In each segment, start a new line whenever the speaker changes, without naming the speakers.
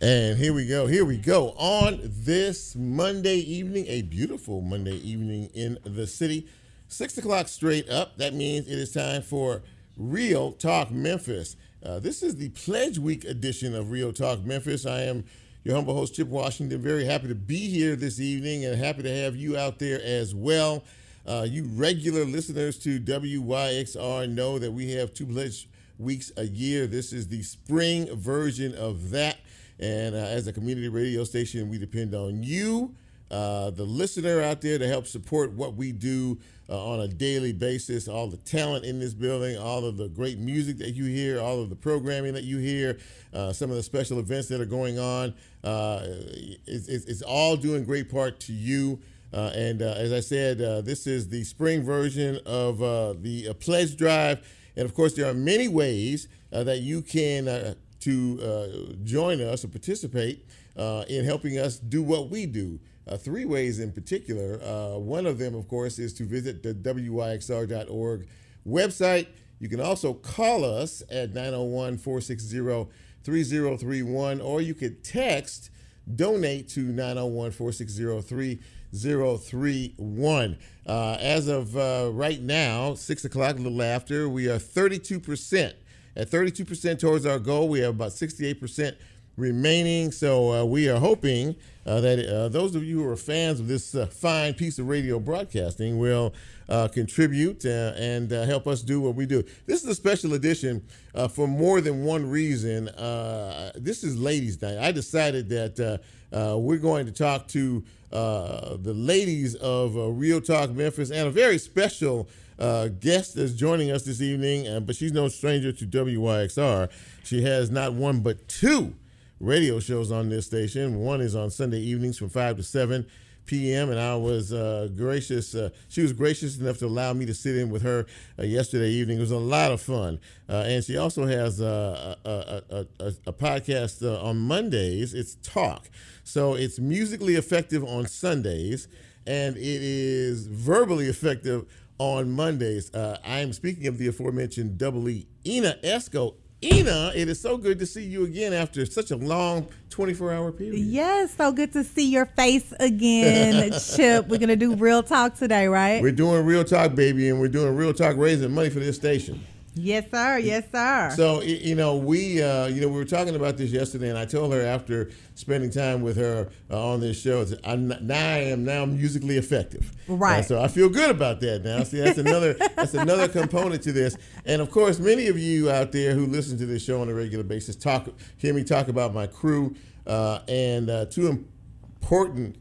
And here we go. On this Monday evening, a beautiful Monday evening in the city, 6 o'clock straight up. That means it is time for Real Talk Memphis. This is the Pledge Week edition of Real Talk Memphis. I am your humble host, Chip Washington. Very happy to be here this evening and happy to have you out there as well. You regular listeners to WYXR know that we have 2 Pledge Weeks a year. This is the spring version of that. And as a community radio station, we depend on you, the listener out there, to help support what we do on a daily basis. All the talent in this building, all of the great music that you hear, all of the programming that you hear, some of the special events that are going on. It's all due in great part to you. And as I said, this is the spring version of the pledge drive. And of course, there are many ways that you can to join us or participate in helping us do what we do. 3 ways in particular. One of them, of course, is to visit the wyxr.org website. You can also call us at 901-460-3031, or you could text donate to 901-460-3031. As of right now, 6 o'clock, a little after, we are 32%. At 32% towards our goal. We have about 68% remaining. So we are hoping that those of you who are fans of this fine piece of radio broadcasting will contribute and help us do what we do. This is a special edition for more than one reason. This is Ladies' Night. I decided that we're going to talk to the ladies of Real Talk Memphis, and a very special guest is joining us this evening, but she's no stranger to WYXR. She has not one but 2 radio shows on this station. One is on Sunday evenings from 5 to 7 p.m., and I was gracious. She was gracious enough to allow me to sit in with her yesterday evening. It was a lot of fun. And she also has a podcast on Mondays. It's Talk. So it's musically effective on Sundays, and it is verbally effective on Mondays. I am speaking of the aforementioned Double E, Ina Esco. Ina, it is so good to see you again after such a long 24-hour period.
Yes, so good to see your face again, Chip. We're going to do Real Talk today, right?
We're doing Real Talk, baby, and we're doing Real Talk raising money for this station.
Yes, sir. Yes, sir.
So, we were talking about this yesterday, and I told her after spending time with her on this show, I'm now musically effective.
Right.
So I feel good about that now. See, that's another component to this. And of course, many of you out there who listen to this show on a regular basis hear me talk about my crew, and 2 important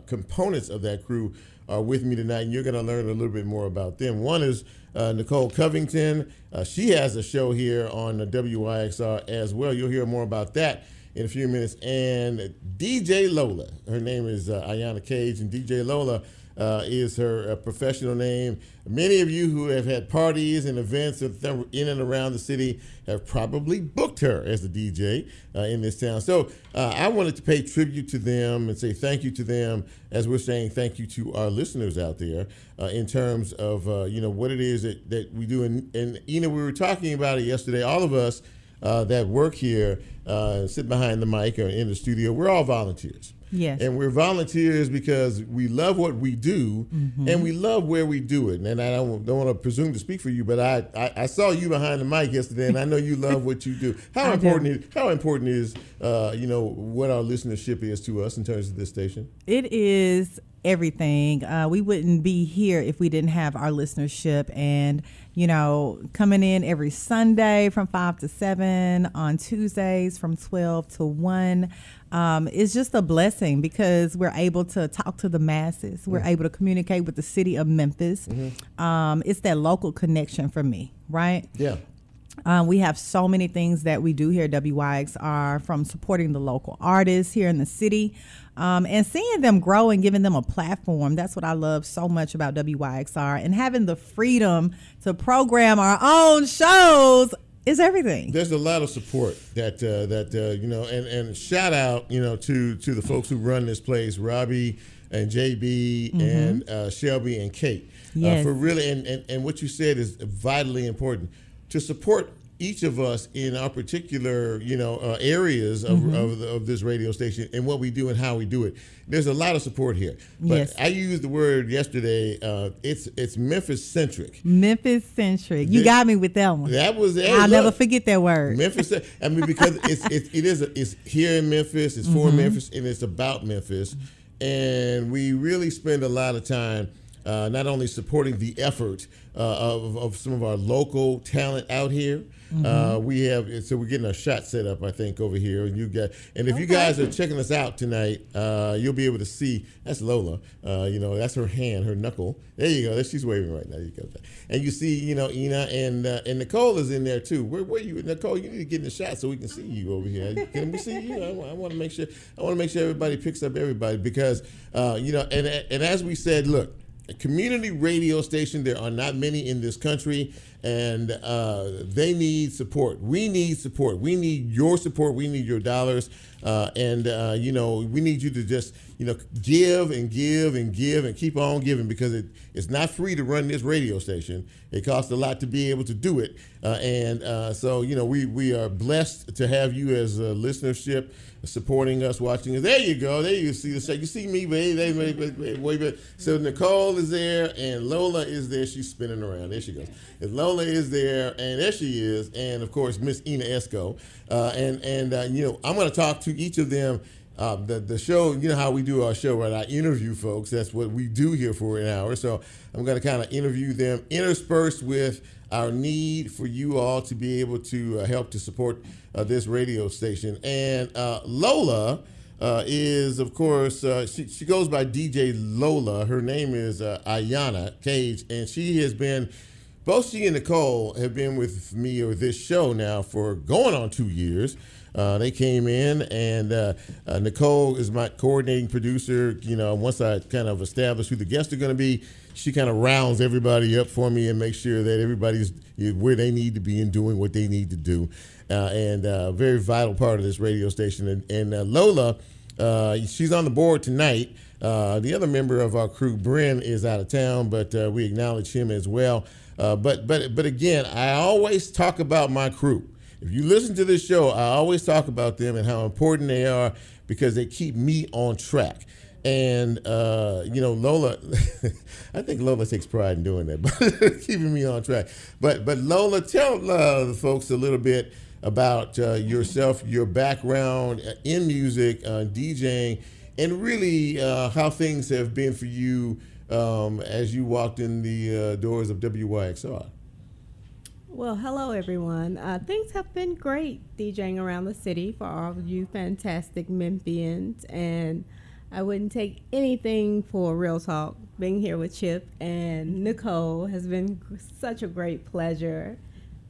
components of that crew are with me tonight, and you're going to learn a little bit more about them. One is Nicole Covington. She has a show here on WYXR as well. You'll hear more about that in a few minutes. And DJ Lola, her name is Ayanna Cage, and DJ Lola is her professional name. Many of you who have had parties and events in and around the city have probably booked her as a DJ in this town. So I wanted to pay tribute to them and say thank you to them, as we're saying thank you to our listeners out there in terms of what it is that we do. And we were talking about it yesterday. All of us that work here, sit behind the mic or in the studio, we're all volunteers.
Yes.
And we're volunteers because we love what we do, and we love where we do it. And I don't want to presume to speak for you, but I saw you behind the mic yesterday, and I know you love what you do. How important is what our listenership is to us in terms of this station?
It is everything. We wouldn't be here if we didn't have our listenership, and coming in every Sunday from 5 to 7, on Tuesdays from 12 to 1. It's just a blessing because we're able to talk to the masses. We're able to communicate with the city of Memphis. It's that local connection for me, right?
Yeah.
We have so many things that we do here at WYXR, from supporting the local artists here in the city, and seeing them grow and giving them a platform. That's what I love so much about WYXR, and having the freedom to program our own shows is everything.
There's a lot of support that and shout out to the folks who run this place, Robbie and JB and Shelby and Kate,
yes.
For really and what you said is vitally important. To support each of us in our particular, areas of this radio station and what we do and how we do it. There's a lot of support here. But
Yes.
I used the word yesterday. It's Memphis centric.
Memphis centric. You got me with that one.
That was. Hey,
I'll never forget that word.
Memphis. I mean, because it's here in Memphis. It's for Memphis, and it's about Memphis, and we really spend a lot of time. Not only supporting the effort of some of our local talent out here, we're getting a shot set up, I think, over here. And if you guys are checking us out tonight, you'll be able to see that's Lola. That's her hand, her knuckle. There you go. She's waving right now. You go. And you see, Ina and Nicole is in there too. Where you, Nicole? You need to get in the shot so we can see you over here. Can we see you? I want to make sure. I want to make sure everybody picks up everybody because and as we said, look. A community radio station, there are not many in this country, and they need support. We need support. We need your support. We need your dollars. We need you to just, give and give and give and keep on giving because it's not free to run this radio station. It costs a lot to be able to do it. So we are blessed to have you as a listenership supporting us, watching us. There you go. There you see the show. You see me, baby. So Nicole is there and Lola is there. She's spinning around. There she goes. And Lola is there and there she is. And of course, Miss Ina Esco. I'm going to talk to each of them. The show, how we do our show, right? I interview folks. That's what we do here for an hour. So I'm going to kind of interview them, interspersed with our need for you all to be able to help to support this radio station. And Lola is, of course, she goes by DJ Lola. Her name is Ayana Cage, and she has been, both she and Nicole have been with me or this show now for going on 2 years. They came in, and Nicole is my coordinating producer. Once I kind of establish who the guests are going to be, she kind of rounds everybody up for me and makes sure that everybody's where they need to be and doing what they need to do. And a very vital part of this radio station. And Lola, she's on the board tonight. The other member of our crew, Bryn, is out of town, but we acknowledge him as well. But again, I always talk about my crew. If you listen to this show, I always talk about them and how important they are because they keep me on track. And, Lola, I think Lola takes pride in doing that, but keeping me on track. But Lola, tell the folks a little bit about yourself, your background in music, DJing, and really how things have been for you as you walked in the doors of WYXR.
Well, hello, everyone. Things have been great DJing around the city for all of you fantastic Memphians, and I wouldn't take anything for real talk. Being here with Chip and Nicole has been such a great pleasure.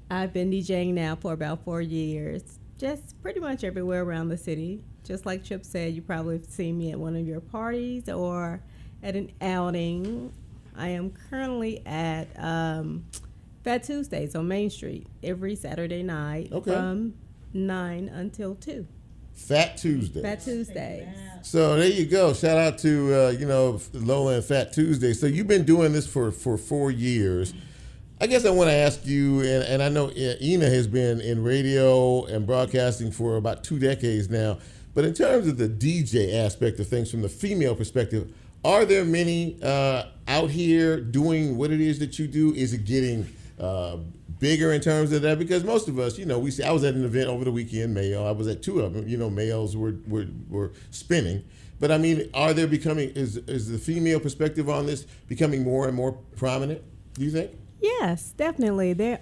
I've been DJing now for about 4 years, just pretty much everywhere around the city. Just like Chip said, you probably have seen me at one of your parties or at an outing. I am currently at Fat Tuesdays on Main Street every Saturday night from 9 until 2.
Fat Tuesdays.
Fat Tuesdays.
So there you go. Shout out to Lola and Fat Tuesday. So you've been doing this for 4 years. I guess I want to ask you, and I know Ina has been in radio and broadcasting for about 2 decades now. But in terms of the DJ aspect of things from the female perspective, are there many out here doing what it is that you do? Is it getting bigger in terms of that? Because most of us, we see, I was at an event over the weekend, male. I was at 2 of them, males were spinning. But I mean, are there is the female perspective on this becoming more and more prominent, do you think?
Yes, definitely. There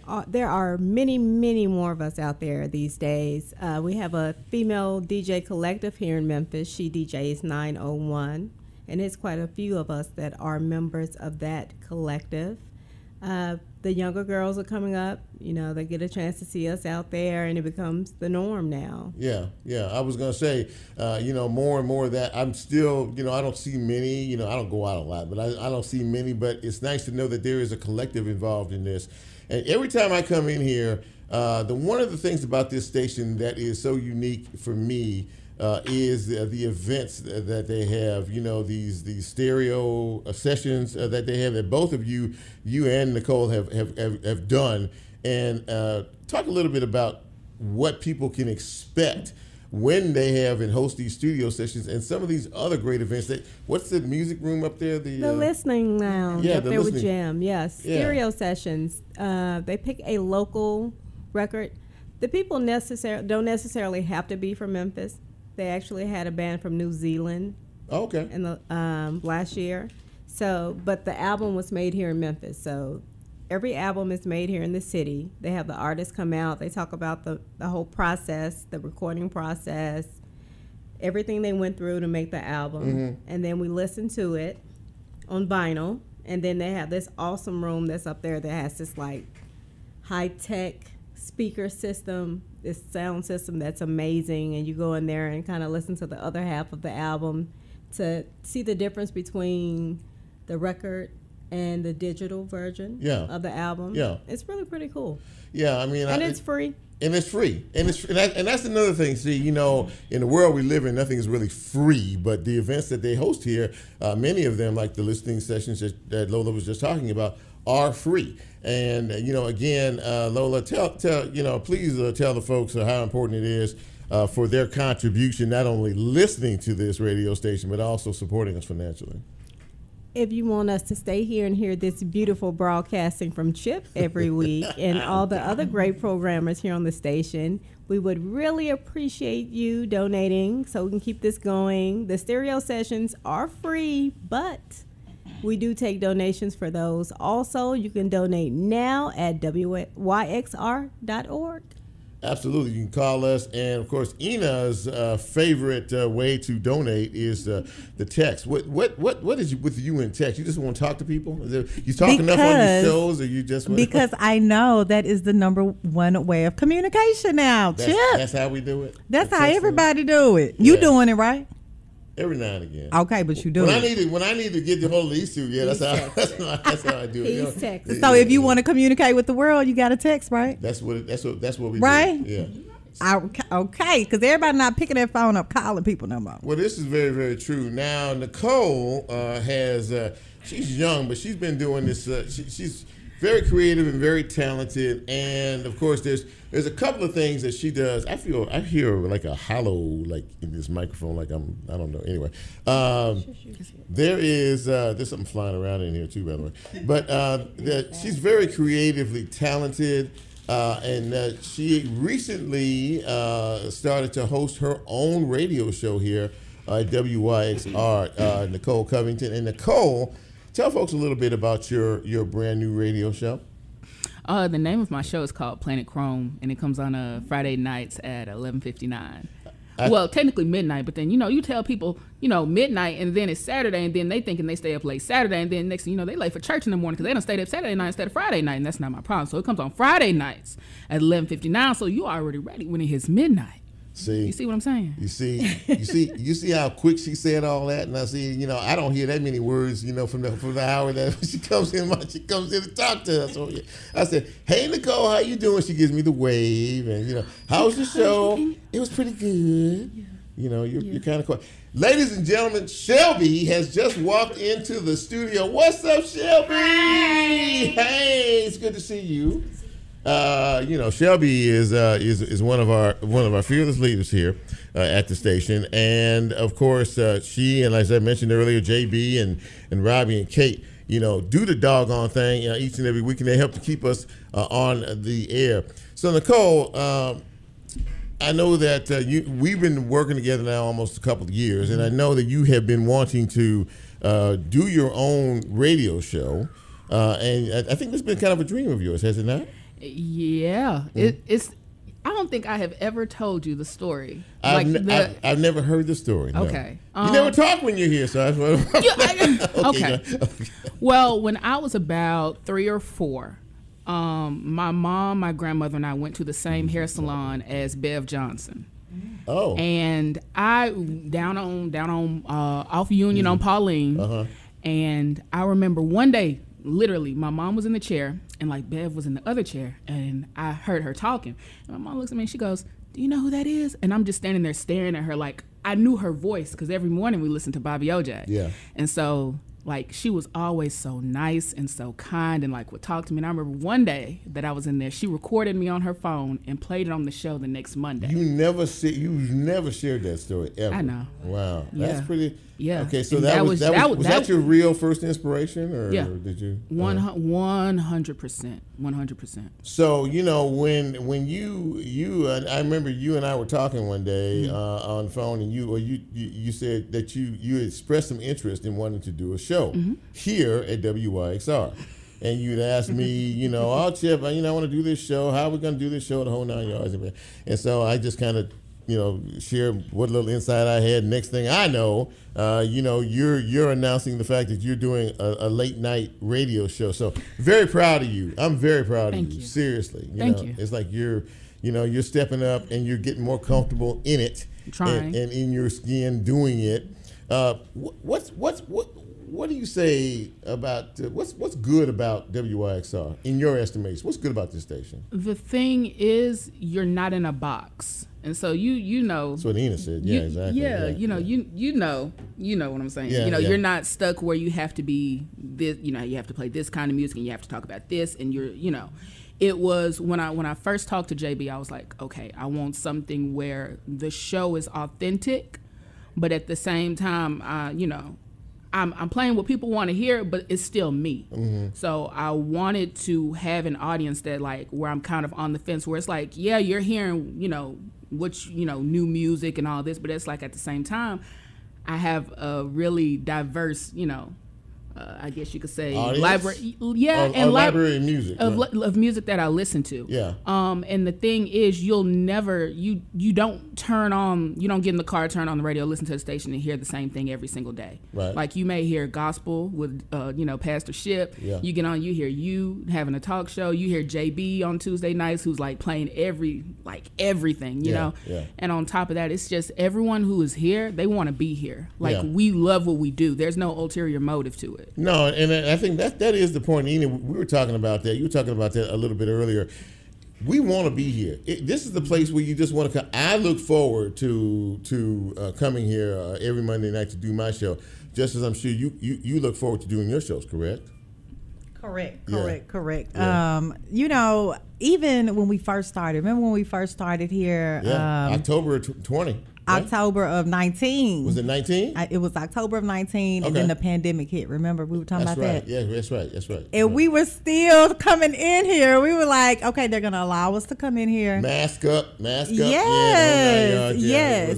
are many, many more of us out there these days. We have a female DJ collective here in Memphis. She DJs 901, and it's quite a few of us that are members of that collective. The younger girls are coming up, they get a chance to see us out there, and it becomes the norm now. Yeah.
I was going to say, more and more of that. I'm still, I don't see many, I don't go out a lot, but I don't see many, but it's nice to know that there is a collective involved in this. And every time I come in here, one of the things about this station that is so unique for me is the events that they have, these stereo sessions that they have, that both of you and Nicole have done. and talk a little bit about what people can expect when they have and host these studio sessions and some of these other great events. What's the music room up there?
The listening lounge up there with Jim. Yes, stereo sessions. They pick a local record. The people don't necessarily have to be from Memphis. They actually had a band from New Zealand.
Okay.
In the last year. So, but the album was made here in Memphis. So every album is made here in the city. They have the artists come out. They talk about the whole process, the recording process, everything they went through to make the album. And then we listen to it on vinyl. And then they have this awesome room that's up there that has this like high-tech speaker system, this sound system that's amazing. And you go in there and kind of listen to the other half of the album to see the difference between the record and the digital version of the album. Yeah. It's really pretty cool.
Yeah, I mean...
And it's free.
And it's free. And that's another thing. See, you know, in the world we live in, nothing is really free. But the events that they host here, many of them, like the listening sessions that Lola was just talking about, are free. And, you know, again, Lola, please tell the folks how important it is for their contribution, not only listening to this radio station, but also supporting us financially.
If you want us to stay here and hear this beautiful broadcasting from Chip every week and all the other great programmers here on the station, we would really appreciate you donating so we can keep this going. The stereo sessions are free, but we do take donations for those. Also, you can donate now at wyxr.org.
Absolutely. You can call us. And, of course, Ina's favorite way to donate is the text. What is with you in text? You just want to talk to people? You talk enough on your shows, or you just want
Because I know that is the number one way of communication now, Chip.
That's how we do it?
That's how everybody do it. You doing it, right?
Every now and again.
Okay, but you do it.
When I need to get the hold of these two, that's how I do it.
He's texting.
So if you want to communicate with the world, you got to text, right?
That's what we
right?
do. Yeah.
Okay, because everybody not picking their phone up, calling people no more.
Well, this is very, very true. Now, Nicole has, she's young, but she's been doing this. She's very creative and very talented. And, of course, there's a couple of things that she does. I hear like a hollow, like in this microphone, like I don't know. Anyway, there's something flying around in here too, by the way. But she's very creatively talented. And she recently started to host her own radio show here at WYXR, Nicole Covington. And Nicole, tell folks a little bit about your brand new radio show.
The name of my show is called Planet Chrome, and it comes on Friday nights at 11:59. Well, technically midnight, but then, you tell people, midnight, and then it's Saturday, and then they thinking they stay up late Saturday, and then next thing you know, they late for church in the morning because they done stayed up Saturday night instead of Friday night, and that's not my problem. So it comes on Friday nights at 11:59, so you already ready when it hits midnight.
See,
you see what I'm saying?
You see how quick she said all that, and I see, I don't hear that many words, from the hour that she comes in to talk to us. So I said, "Hey Nicole, how you doing?" She gives me the wave, and how's the show? It was pretty good. You're kind of quiet. Ladies and gentlemen, Shelby has just walked into the studio. What's up, Shelby? Hey, it's good to see you. Shelby is one of our fearless leaders here at the station, and of course she and, as I mentioned earlier, JB and Robbie and Kate, do the doggone thing each and every week, and they help to keep us on the air. So Nicole, I know that we've been working together now almost a couple of years, and I know that you have been wanting to do your own radio show, and I think it's been kind of a dream of yours, has it not?
Yeah, it's. I don't think I have ever told you the story.
I've never heard the story. No.
Okay,
you never talk when you're here, so that's what.
Okay. Well, when I was about 3 or 4, my mom, my grandmother, and I went to the same hair salon as Bev Johnson.
Oh.
And I down on off Union on Pauline, and I remember one day. Literally, my mom was in the chair and like Bev was in the other chair, and I heard her talking. And my mom looks at me and she goes, "Do you know who that is?" And I'm just standing there staring at her like I knew her voice because every morning we listened to Bobby OJ.
Yeah.
And so like, she was always so nice and so kind and, like, would talk to me. And I remember one day that I was in there, she recorded me on her phone and played it on the show the next Monday.
You never shared that story ever.
I know.
Wow.
Yeah.
That's pretty.
Yeah.
Okay, so
And
was that your real first inspiration, or
yeah.
did you?
100%. 100%.
So, you know, when you I remember you and I were talking one day on the phone, and you said that you expressed some interest in wanting to do a show here at WYXR. And you'd ask me, you know, oh, Chip, I want to do this show. How are we going to do this show, the whole 9 yards? And so I just kind of, you know, share what little insight I had. Next thing I know, you know, you're announcing the fact that you're doing a late night radio show. So very proud of you. I'm very proud of you. Seriously.
Thank you.
It's like you're stepping up and you're getting more comfortable in it.
Trying.
And in your skin doing it. What do you say about what's good about WYXR in your estimation? What's good about this station?
The thing is, you're not in a box, and so you know. That's
what Ina said. Yeah, exactly.
Yeah, you know, you know what I'm saying.
Yeah,
you're not stuck where you have to be this. You know, you have to play this kind of music, and you have to talk about this, and It was when I first talked to JB, I was like, okay, I want something where the show is authentic, but at the same time, I'm playing what people want to hear, but it's still me. So I wanted to have an audience that, like, where I'm kind of on the fence, where it's like, yeah, you're hearing, new music and all this, but it's like at the same time, I have a really diverse, I guess you could say library,
library of music
of music that I listen to.
Yeah.
And the thing is, you'll never you don't get in the car, turn on the radio, listen to the station, and hear the same thing every single day.
Right.
Like you may hear gospel with Pastor Ship.
Yeah.
You get on, you hear you having a talk show. You hear JB on Tuesday nights, who's like playing everything. You know.
Yeah.
And on top of that, it's just everyone who is here, they want to be here. Like
Yeah.
we love what we do. There's no ulterior motive to it.
No, and I think that is the point. Ina, we were talking about that. You were talking about that a little bit earlier. We want to be here. This is the place where you just want to come. I look forward to coming here every Monday night to do my show, just as I'm sure you look forward to doing your shows, correct?
Correct.
Yeah.
Even when we first started, remember when we first started here?
Yeah, October 20. Right?
October of 19.
Was it 19?
It was October of 19,
Okay.
and then the pandemic hit. Remember, we were talking about that?
Yeah, that's right.
And we were still coming in here. We were like, okay, they're going to allow us to come in here.
Mask up.
Yes.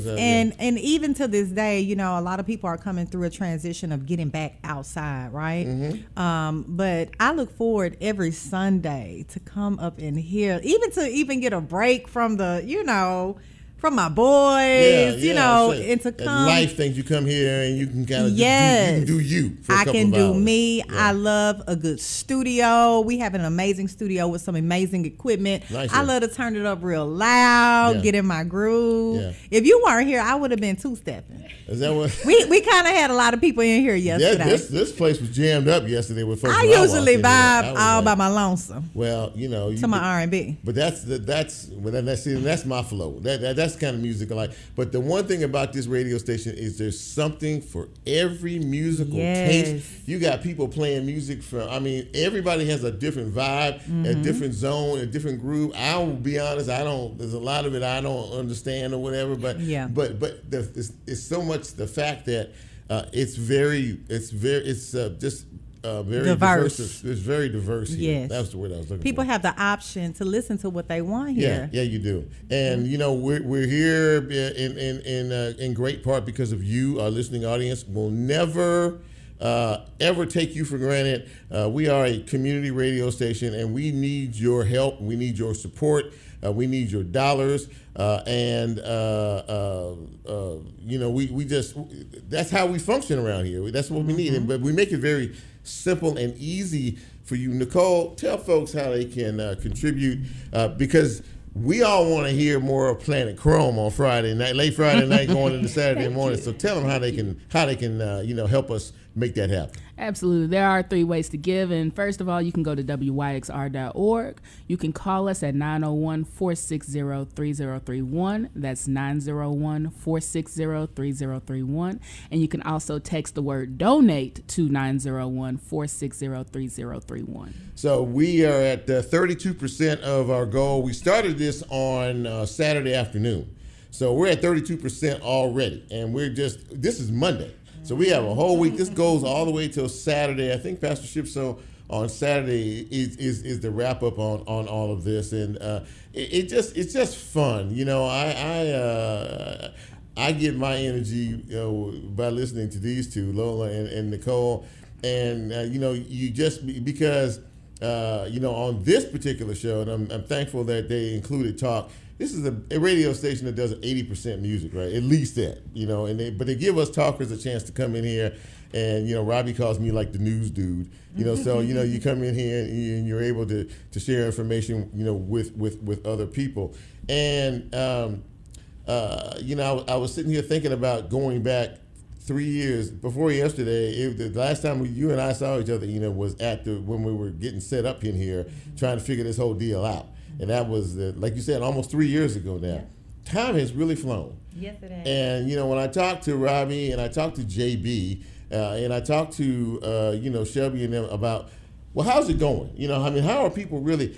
And even to this day, a lot of people are coming through a transition of getting back outside, right?
Mm-hmm.
But I look forward every Sunday to come up in here, even get a break from from my boys, and to come.
Life things, you come here and you can kind of do you for a couple
can
of
do
hours.
me.
Yeah.
I love a good studio. We have an amazing studio with some amazing equipment.
Nice.
I love to turn it up real loud, get in my groove.
Yeah.
If you weren't here, I would have been two-stepping.
Is that what?
We kind of had a lot of people in here yesterday.
Yeah, this place was jammed up yesterday with folks.
I usually vibe all by my lonesome.
Well, to
my R&B.
But that's my flow. That's the kind of music I like. But the one thing about this radio station is there's something for every musical taste. You got people playing music everybody has a different vibe, a different zone, a different groove. I will be honest, there's a lot of it I don't understand or whatever, but it's so much the fact that it's very diverse. It's very diverse here.
Yes.
That's the word I was looking for.
People have the option to listen to what they want here.
Yeah, you do. And we're here in great part because of you, our listening audience. We'll never ever take you for granted. We are a community radio station, and we need your help. We need your support. We need your dollars. We just that's how we function around here. That's what we need. But we make it very simple and easy for you. Nicole, tell folks how they can contribute because we all want to hear more of Planet Chrome on Friday night, late Friday night, going into Saturday morning. So tell them how they can help us make that happen?
Absolutely. There are 3 ways to give. And first of all, you can go to wyxr.org. You can call us at 901-460-3031. That's 901-460-3031. And you can also text the word donate to 901-460-3031.
So we are at 32% of our goal. We started this on Saturday afternoon. So we're at 32% already. And this is Monday. So we have a whole week. This goes all the way till Saturday. I think Pastor Shipso on Saturday is the wrap up on all of this, and it's just fun. You know, I get my energy by listening to these two, Lola and Nicole, and you just because on this particular show, and I'm thankful that they included talk. This is a radio station that does 80% music, right? At least that, but they give us talkers a chance to come in here, and Robbie calls me like the news dude, so you come in here and you're able to share information, with other people, and I was sitting here thinking about going back 3 years before yesterday. The last time you and I saw each other, was when we were getting set up in here, trying to figure this whole deal out. And that was, like you said, almost 3 years ago now. Yeah. Time has really flown.
Yes, it has.
And, when I talked to Robbie and I talked to JB and I talked to, Shelby and them about, well, how's it going? How are people really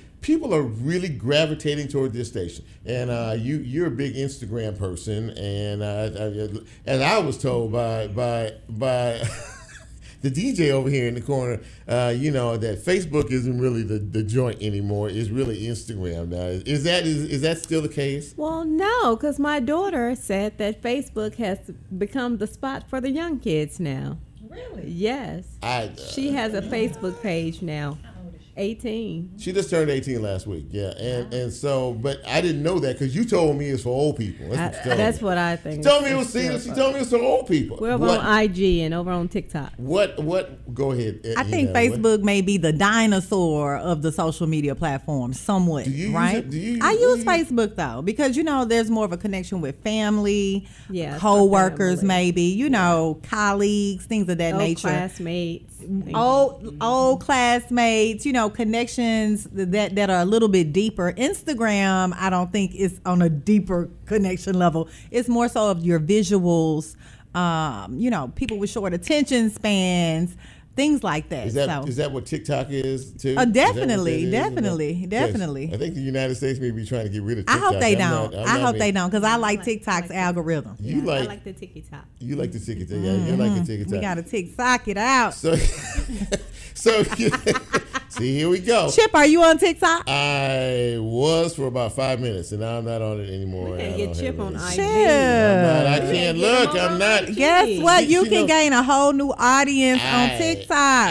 gravitating toward this station. And you're a big Instagram person. And as I was told by the DJ over here in the corner, that Facebook isn't really the joint anymore. It's really Instagram now. Is that still the case?
Well, no, because my daughter said that Facebook has become the spot for the young kids now.
Really?
Yes. She has a Facebook page now. 18.
She just turned 18 last week, yeah, and so, but I didn't know that because you told me it's for old people.
That's what I think.
She told me it was for old people.
We're over on IG and over on TikTok.
What? Go ahead.
I think Facebook may be the dinosaur of the social media platform, somewhat.
Do you
right?
use it?
I use Facebook though because there's more of a connection with family, co-workers, maybe colleagues, things of that nature.
Classmates.
Old classmates, connections that are a little bit deeper. Instagram, I don't think is on a deeper connection level. It's more so of your visuals, people with short attention spans, things like that.
Is that what TikTok is too?
Definitely.
Yes.
I
think the United States may be trying to get rid of TikTok.
I hope they don't. I hope they don't because I like TikTok's algorithm.
I like the TikTok.
You like the TikTok, yeah. You like the TikTok.
We got to TikTok it out.
So see, here we go.
Chip, are you on TikTok?
I was for about 5 minutes, and now I'm not on it anymore.
We can't get Chip on IG.
I can't look. I'm not.
Guess what? You can gain a whole new audience on TikTok.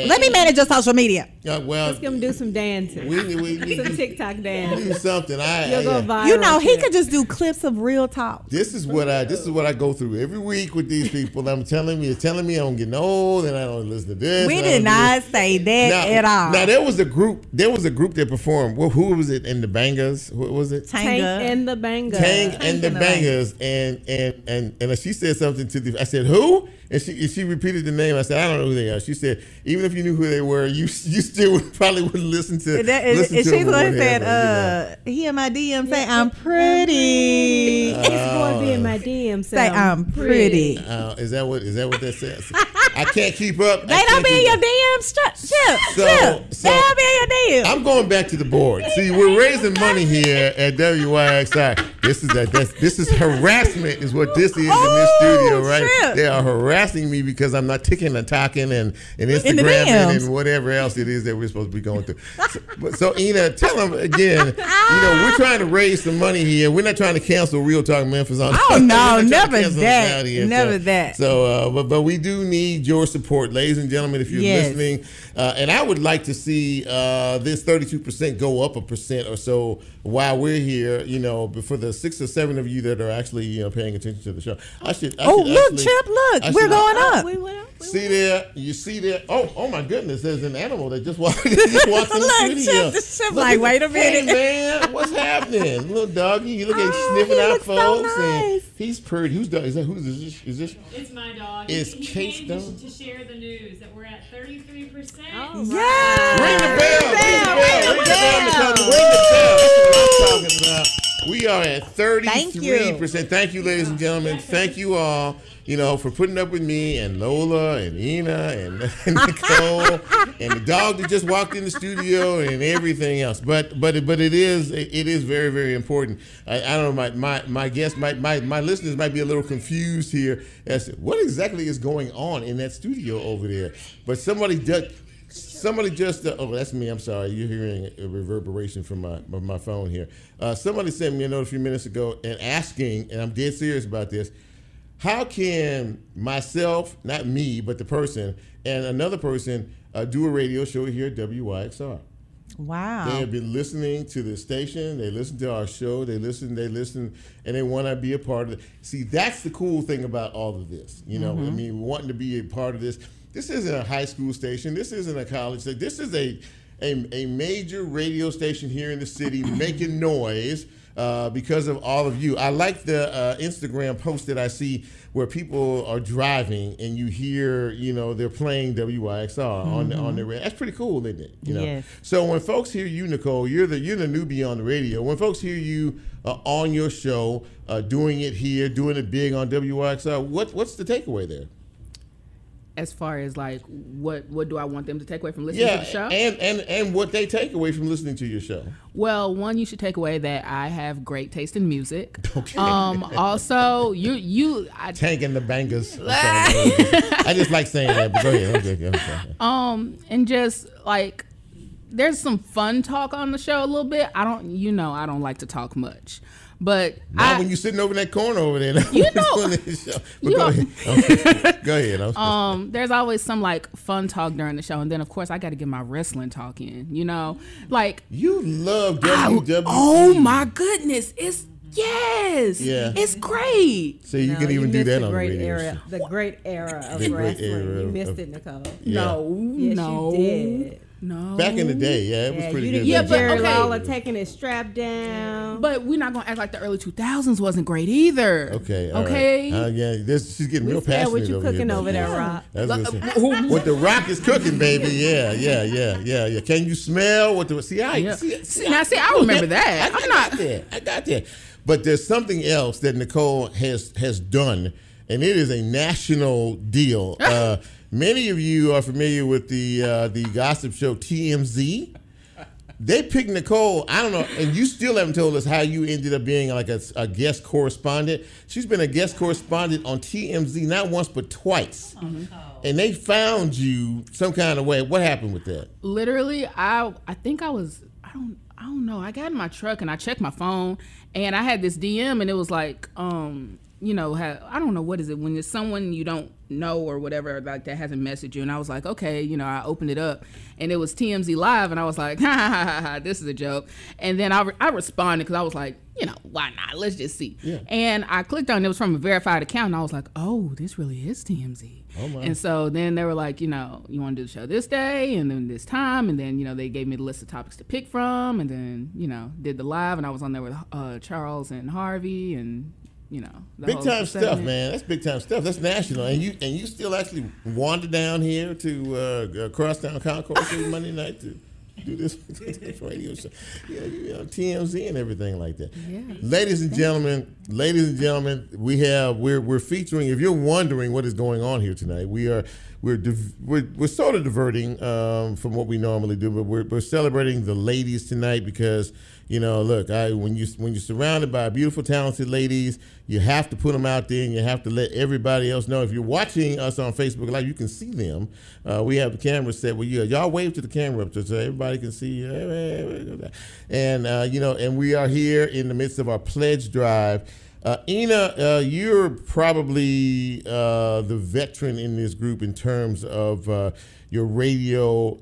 Let me manage your social media.
Let's get him do some dancing. Some TikTok dance.
Do something.
You'll go viral.
He could just do clips of real talk.
This is what I go through every week with these people. I'm telling me I'm getting old, and I don't listen to this.
We did not say that at all.
Now there was a group that performed. Well, who was it in the Bangers? What was it?
Tank and the Bangers.
Tank and the Bangers. And she said something to I said, who? And she repeated the name. I said, I don't know who they are. She said, even if you knew who they were, you still probably wouldn't listen to them.
She's the one that said, he in my DM say, I'm pretty.
It's going to be in my DM
say, I'm pretty.
Is that what that says? I can't keep up.
They don't be in your DMs. They don't be in your DMs.
I'm going back to the board. See, we're raising money here at WYXI. This is harassment is what this is in this studio, right? Trip. They are harassing me because I'm not ticking and talking and Instagramming and whatever else it is that we're supposed to be going through. So Ina, tell them again, we're trying to raise some money here. We're not trying to cancel Real Talk Memphis on.
Oh, no, never that. Never that.
So, but we do need your support, ladies and gentlemen, if you're listening. And I would like to see this 32% go up 1% or so while we're here, for the 6 or 7 of you that are actually, paying attention to the show.
Look, Chip, we're going up.
See there? You see there? Oh my goodness, there's an animal that just walked in the studio.
Chip, like, wait a minute.
Hey, man, what's happening? Little doggy, you look at sniffing out folks.
So nice.
He's purred. Who's dog? Is this? Is this?
It's my dog.
It's
he
Case
came
dog?
to share the news that we're at 33%.
Oh,
Yeah.
Ring the bell. Ring the bell. Ring the bell. That's what I'm talking about. We are at 33%. Thank you, ladies and gentlemen. Thank you all, for putting up with me and Lola and Ina and Nicole and the dog that just walked in the studio and everything else. But it is very, very important. I don't know, my guests my listeners might be a little confused here as to what exactly is going on in that studio over there. But somebody just oh, that's me. I'm sorry. You're hearing a reverberation from my phone here. Somebody sent me a note a few minutes ago and asking, and I'm dead serious about this, how can myself, not me, but the person, and another person do a radio show here at WYXR?
Wow.
They have been listening to the station. They listen to our show. They listen, and they want to be a part of it. See, that's the cool thing about all of this. I mean, wanting to be a part of this. This isn't a high school station. This isn't a college station. This is a major radio station here in the city making noise because of all of you. I like the Instagram post that I see where people are driving and you hear, they're playing WYXR on the radio. That's pretty cool, isn't it?
Yes.
So when folks hear you, Nicole, you're the newbie on the radio. When folks hear you on your show, doing it here, doing it big on WYXR, what's the takeaway there?
As far as like what do I want them to take away from listening to the show?
and what they take away from listening to your show.
Well, one, you should take away that I have great taste in music.
Okay.
Also,
Tank and the Bangers. I just like saying that, but go ahead. Okay.
And just like there's some fun talk on the show a little bit. I don't like to talk much. But
not when you're sitting over in that corner over there. Go ahead.
There's always some like fun talk during the show, and then of course I got to get my wrestling talk in. Like
you love WWE.
Oh my goodness, it's great.
So you can even do that on the radio show.
The great era of wrestling. You missed it, Nicole.
Yeah.
No,
you did.
No.
Back in the day, it was pretty good.
Yeah, but Jerry Lola taking his strap down.
But we're not gonna act like the early 2000s wasn't great either.
Okay.
Right.
She's getting real passionate.
What you cooking over there, Rock?
What the Rock is cooking, baby. Yeah. Can you smell what the
I remember that.
I got that. But there's something else that Nicole has done, and it is a national deal. Many of you are familiar with the gossip show TMZ. They picked Nicole, I don't know, and you still haven't told us how you ended up being like a guest correspondent. She's been a guest correspondent on TMZ not once but twice. Mm-hmm. And they found you some kind of way. What happened with that?
Literally, I think I don't know. I got in my truck and I checked my phone and I had this DM and it was like, I don't know, what is it when it's someone you don't know or whatever like that hasn't messaged you, and I was like, okay, I opened it up and it was TMZ Live and I was like, ha, this is a joke. And then I responded because I was like, why not? Let's just see. Yeah. And I clicked on it. It was from a verified account and I was like, oh, this really is TMZ.
Oh my.
And so then they were like, you want to do the show this day and then this time, and then they gave me the list of topics to pick from, and then did the live, and I was on there with Charles and Harvey and
big time stuff, man. That's big time stuff. That's national, and you still actually wander down here to Crosstown Concourse every Monday night to do this radio show, TMZ and everything like that.
Yeah.
Ladies and gentlemen, we're featuring. If you're wondering what is going on here tonight, we're sort of diverting from what we normally do, but we're celebrating the ladies tonight because. Look, when you're surrounded by beautiful, talented ladies, you have to put them out there, and you have to let everybody else know. If you're watching us on Facebook Live, you can see them. We have the camera set. Well, y'all wave to the camera up so everybody can see you. And and we are here in the midst of our pledge drive. Ina, you're probably the veteran in this group in terms of your radio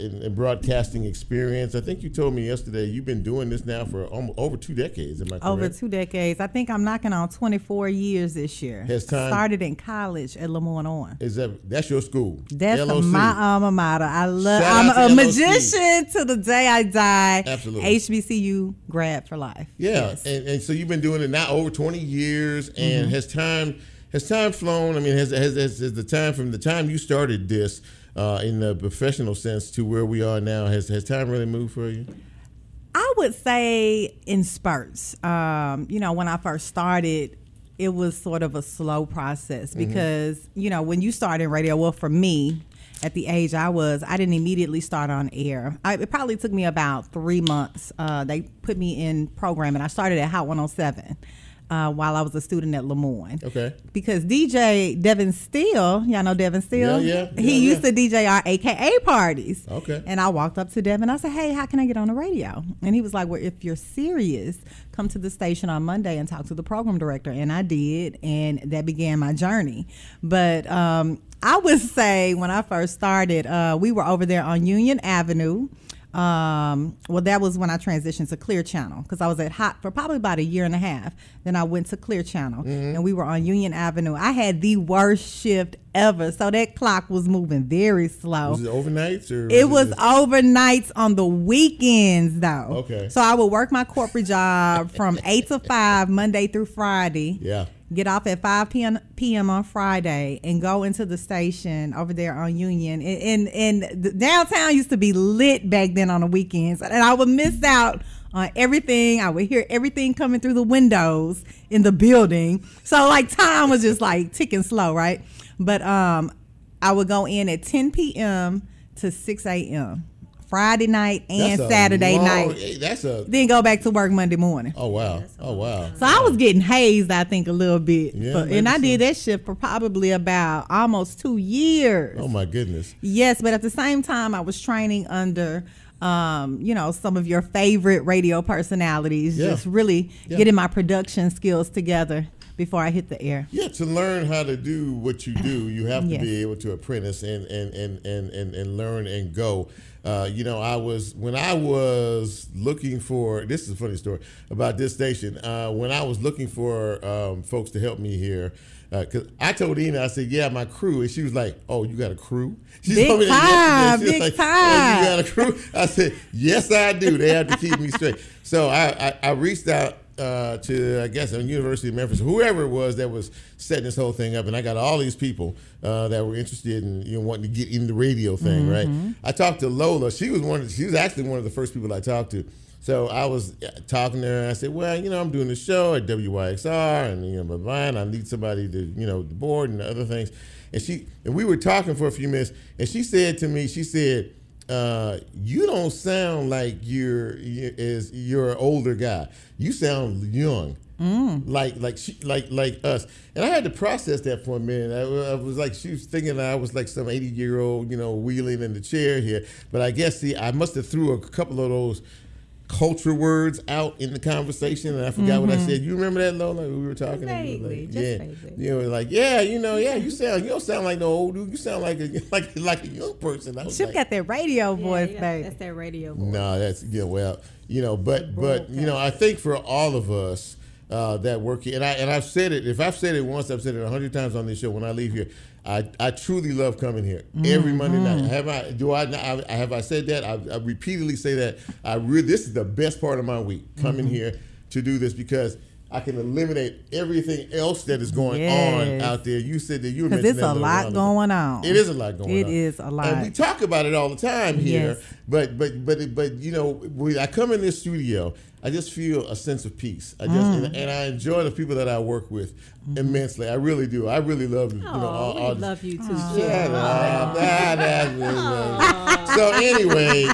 and broadcasting experience. I think you told me yesterday you've been doing this now for over 2 decades. Am I correct?
Over 2 decades. I think I'm knocking on 24 years this year.
Has time
started in college at Lemoyne-on.
That's your school?
That's
LOC.
my alma mater.
Shout out
I'm
to
a
LOC.
magician to the day I die.
Absolutely.
HBCU grad for life.
Yeah,
Yes.
and so you've been doing it now over 20 years, and has time flown? I mean, has the time from the time you started this in the professional sense to where we are now, has time really moved for you?
I would say in spurts. When I first started, it was sort of a slow process because, when you start in radio, well, for me, at the age I didn't immediately start on air. It probably took me about 3 months. They put me in programming. I started at Hot 107 while I was a student at Lemoyne.
Okay.
Because DJ Devin Steele, y'all know Devin Steele?
Yeah.
He used to DJ our AKA parties.
Okay.
And I walked up to Devin. I said, hey, how can I get on the radio? And he was like, well, if you're serious, come to the station on Monday and talk to the program director. And I did, and that began my journey. But I would say when I first started, we were over there on Union Avenue. That was when I transitioned to Clear Channel because I was at Hot for probably about a year and a half. Then I went to Clear Channel and we were on Union Avenue. I had the worst shift ever. So that clock was moving very slow.
Was it overnights or?
It was overnights on the weekends though.
Okay.
So I would work my corporate job from 8 to 5 Monday through Friday.
Yeah.
Get off at 5 p.m. on Friday and go into the station over there on Union. And the downtown used to be lit back then on the weekends. And I would miss out on everything. I would hear everything coming through the windows in the building. So like time was just like ticking slow, right? But I would go in at 10 p.m. to 6 a.m. Friday night and Saturday night. Then go back to work Monday morning.
Oh wow! Oh wow!
So I was getting hazed, I think, a little bit.
Yeah,
and I did that shift for probably about almost 2 years.
Oh my goodness!
Yes, but at the same time, I was training under, some of your favorite radio personalities.
Yeah.
Just really getting my production skills together before I hit the air.
Yeah, to learn how to do what you do, you have to
Yes.
be able to apprentice and learn and go. When I was looking for, this is a funny story about this station. When I was looking for folks to help me here, because I told Ina, I said, yeah, my crew. And she was like, oh, you got a crew? She
Big
told me that yesterday. She was
big
like,
time.
oh, you got a crew? I said, yes, I do. They have to keep me straight. So I reached out to, I guess, the University of Memphis, whoever it was that was setting this whole thing up, and I got all these people that were interested in wanting to get in the radio thing, right? I talked to Lola. She was actually one of the first people I talked to. So I was talking to her, and I said, well, I'm doing the show at WYXR, and blah, blah, and I need somebody to, the board and the other things. And we were talking for a few minutes, and she said to me, you don't sound like you're an older guy. You sound young, like us. And I had to process that for a minute. I was like, she was thinking that I was like some 80-year-old, wheeling in the chair here. But I guess I must have threw a couple of those culture words out in the conversation, and I forgot what I said. You remember that, Lola? We were talking.
Vaguely, vaguely.
You don't sound like no old dude. You sound like a young person. I was
Chip
like,
got that radio voice,
Yeah,
baby.
that's that radio voice.
no, that's but I think for all of us that work here, and I've said it. If I've said it once, I've said it 100 times on this show. When I leave here, I truly love coming here every Monday night. Have I said that? I repeatedly say that. This is the best part of my week, coming here to do this, because I can eliminate everything else that is going on out there. You said that you were mentioning
Because it's a lot going on.
It is a lot going on.
It is a lot.
And we talk about it all the time here.
Yes.
But when I come in this studio, I just feel a sense of peace. And I enjoy the people that I work with immensely. I really do. I really love
We
all
love you too,
Shut up. So anyway,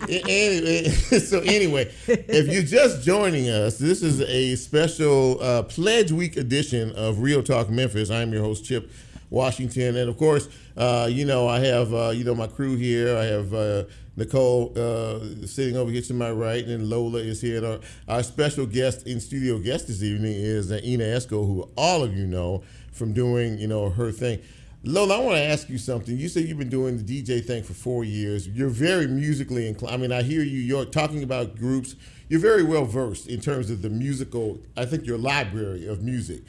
if you're just joining us, this is a special Pledge Week edition of Real Talk Memphis. I'm your host, Chip Washington, and of course, I have my crew here. I have Nicole sitting over here to my right, and Lola is here. And our special in-studio guest this evening is Ina Esco, who all of you know from doing her thing. Lola, I want to ask you something. You said you've been doing the DJ thing for 4 years. You're very musically inclined. I mean, I hear you. You're talking about groups. You're very well versed in terms of the musical, I think, your library of music.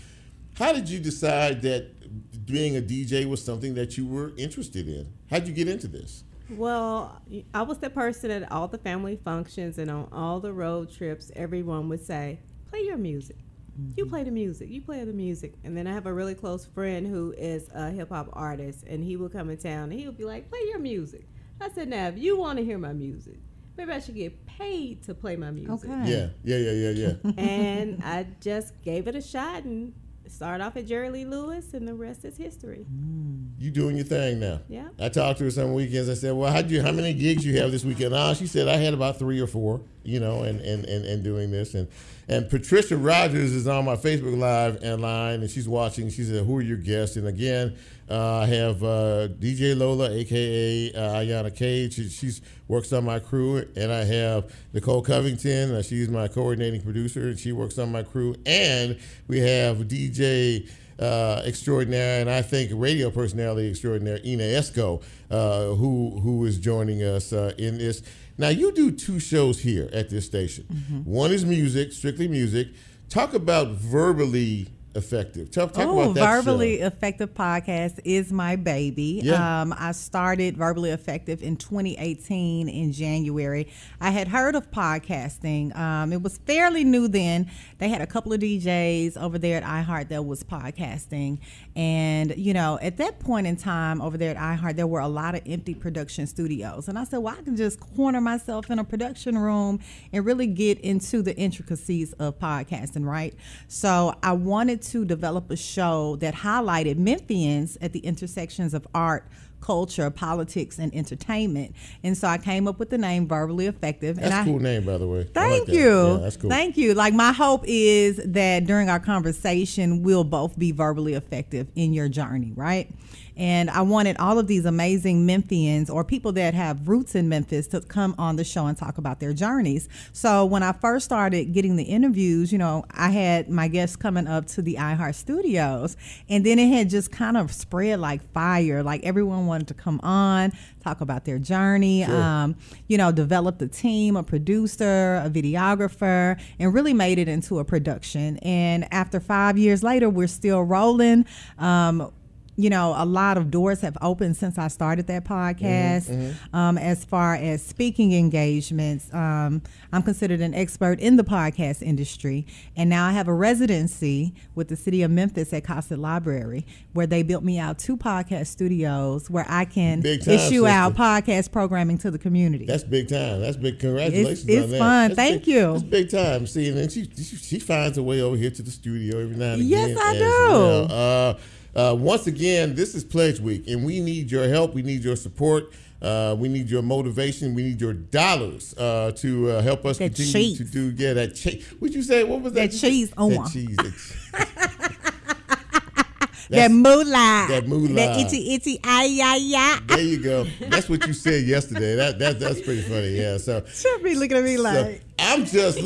How did you decide that being a DJ was something that you were interested in? How'd you get into this?
Well, I was the person at all the family functions and on all the road trips. Everyone would say, play your music. You play the music. You play the music. And then I have a really close friend who is a hip-hop artist, and he would come in town, and he would be like, play your music. I said, now, if you want to hear my music, maybe I should get paid to play my music.
Okay.
Yeah.
And I just gave it a shot and started off at Jerry Lee Lewis, and the rest is history.
You doing your thing now.
Yeah.
I talked to her some weekends. I said, well, how many gigs you have this weekend? She said, I had about 3 or 4, and doing this. And Patricia Rogers is on my Facebook Live line, and she's watching. She said, who are your guests? And again, I have DJ Lola, a.k.a. Ayanna Cage. She works on my crew. And I have Nicole Covington. She's my coordinating producer, and she works on my crew. And we have DJ extraordinaire, and I think radio personality extraordinaire, Esco, who is joining us in this. Now, you do 2 shows here at this station. Mm-hmm. One is music, strictly music. Talk about Verbally Effective. Talk about that
Verbally
show.
Effective podcast is my baby.
Yeah.
I started Verbally Effective in 2018 in January. I had heard of podcasting. It was fairly new then. They had a couple of DJs over there at iHeart that was podcasting. And, at that point in time over there at iHeart, there were a lot of empty production studios. And I said, well, I can just corner myself in a production room and really get into the intricacies of podcasting, right? So I wanted to develop a show that highlighted Memphians at the intersections of art, culture, politics, and entertainment. And so I came up with the name Verbally Effective.
That's a cool name, by the way.
Thank you.
Yeah, that's cool.
Thank you. Like, my hope is that during our conversation, we'll both be verbally effective in your journey, right? And I wanted all of these amazing Memphians or people that have roots in Memphis to come on the show and talk about their journeys. So when I first started getting the interviews, I had my guests coming up to the iHeart studios, and then it had just kind of spread like fire. Like, everyone wanted to come on, talk about their journey,
sure.
Developed a team, a producer, a videographer, and really made it into a production. And after 5 years later, we're still rolling. A lot of doors have opened since I started that podcast. As far as speaking engagements, I'm considered an expert in the podcast industry. And now I have a residency with the city of Memphis at Cossett Library, where they built me out 2 podcast studios where I can issue out podcast programming to the community.
That's big time. That's big. Congratulations
it's
on that.
Fun.
That's
Thank you.
It's big time. See, and then she finds a way over here to the studio every now and again.
Yes, I do.
Well. Once again, this is Pledge Week, and we need your help. We need your support. We need your motivation. We need your dollars to help us
that
continue
cheese.
to do. Yeah, that cheese. What'd you say? What was that?
That cheese.
That cheese.
That moolah.
That moolah.
That itty, ay.
There you go. That's what you said yesterday. That's pretty funny. Yeah. So
Should be looking at me like.
I'm just